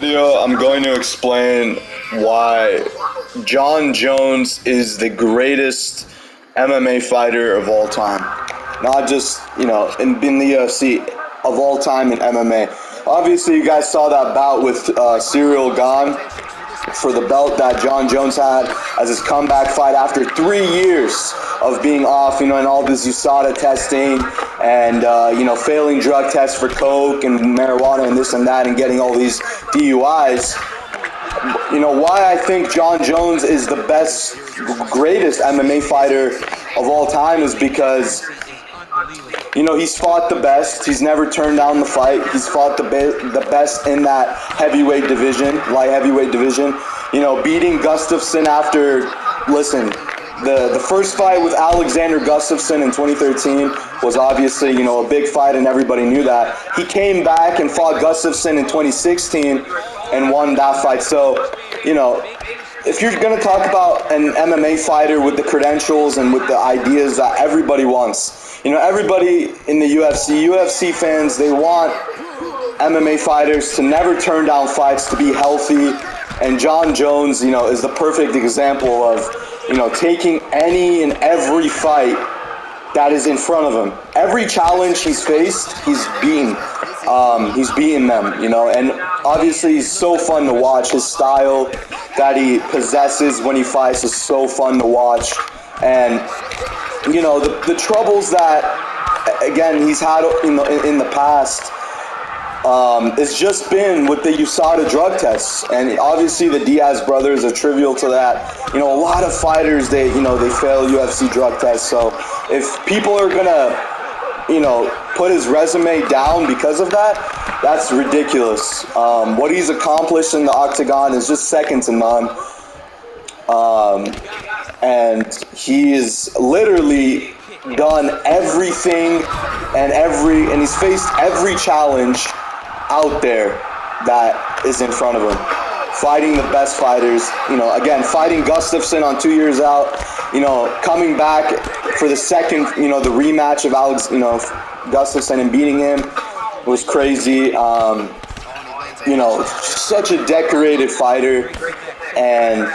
Video, I'm going to explain why Jon Jones is the greatest MMA fighter of all time. Not just, in the UFC, of all time in MMA. Obviously, you guys saw that bout with Cyril Gane for the belt that Jon Jones had as his comeback fight after 3 years of being off, and all this USADA testing and, failing drug tests for coke and marijuana and this and that and getting all these DUIs. Why I think Jon Jones is the best, greatest MMA fighter of all time is because he's fought the best. He's never turned down the fight. He's fought the best in that heavyweight division, light heavyweight division. Beating Gustafsson after, the first fight with Alexander Gustafsson in 2013 was obviously, a big fight and everybody knew that. He came back and fought Gustafsson in 2016 and won that fight. So, if you're going to talk about an MMA fighter with the credentials and with the ideas that everybody wants, everybody in the UFC fans, they want MMA fighters to never turn down fights, to be healthy. And Jon Jones, is the perfect example of, taking any and every fight that is in front of him. Every challenge he's faced, he's beaten. He's beaten them, and obviously he's so fun to watch. His style that he possesses when he fights is so fun to watch. And, the troubles that, again, he's had in the past, it's just been with the USADA drug tests, and obviously the Diaz brothers are trivial to that. A lot of fighters, they fail UFC drug tests. So if people are gonna, put his resume down because of that, that's ridiculous. What he's accomplished in the octagon is just second to none. And he is literally done everything and he's faced every challenge out there that is in front of him. Fighting the best fighters, again, fighting Gustafsson on 2 years out, coming back for the second, the rematch of Gustafsson and beating him was crazy. Such a decorated fighter. And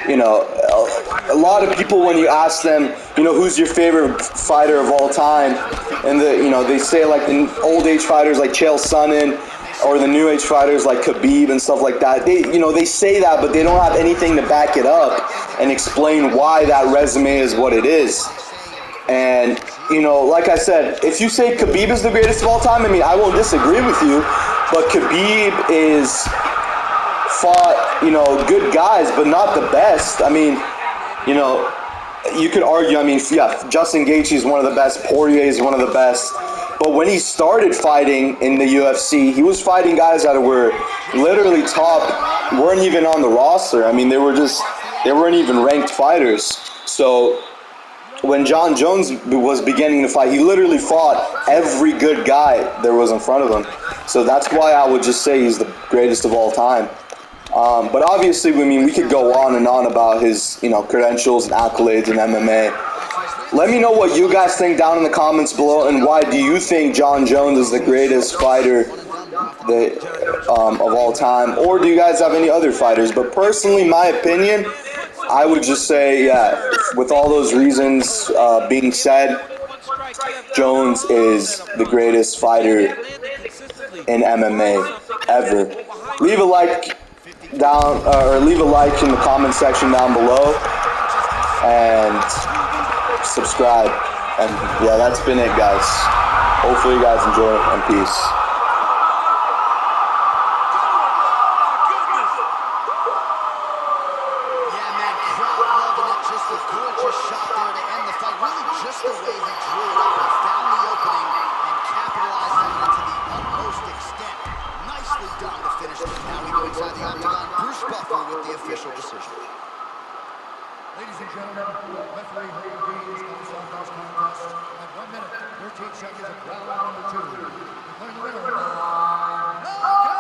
a lot of people, when you ask them, who's your favorite fighter of all time, and they say like the old age fighters like Chael Sonnen, or the new age fighters like Khabib and stuff like that. They say that, but they don't have anything to back it up and explain why that resume is what it is. And like I said, if you say Khabib is the greatest of all time, I won't disagree with you, but Khabib is fought, good guys, but not the best. You could argue, Justin Gaethje is one of the best, Poirier is one of the best. But when he started fighting in the UFC, he was fighting guys that were literally top, weren't even on the roster. They weren't even ranked fighters. So when Jon Jones was beginning to fight, he literally fought every good guy there was in front of him. So that's why I would just say he's the greatest of all time. But obviously, we could go on and on about his, credentials and accolades in MMA. Let me know what you guys think down in the comments below, and why do you think Jon Jones is the greatest fighter of all time, or do you guys have any other fighters? But personally, my opinion, I would just say, with all those reasons being said, Jones is the greatest fighter in MMA ever. Leave a like down, or leave a like in the comment section down below, and subscribe. And yeah, that's been it, guys. Hopefully you guys enjoy, and peace. Yeah, man, crowd loving it. Just a gorgeous shot there to end the fight. Really just the way he drew it up. He found the opening and capitalized on it to the utmost extent. Nicely done to finish this. Now we go inside the octagon. Bruce Buffer with the official decision. Ladies and gentlemen, referee Hayden Gaines on this contest at 1 minute, 13 seconds of round number 2. Declaring the winner by knockout.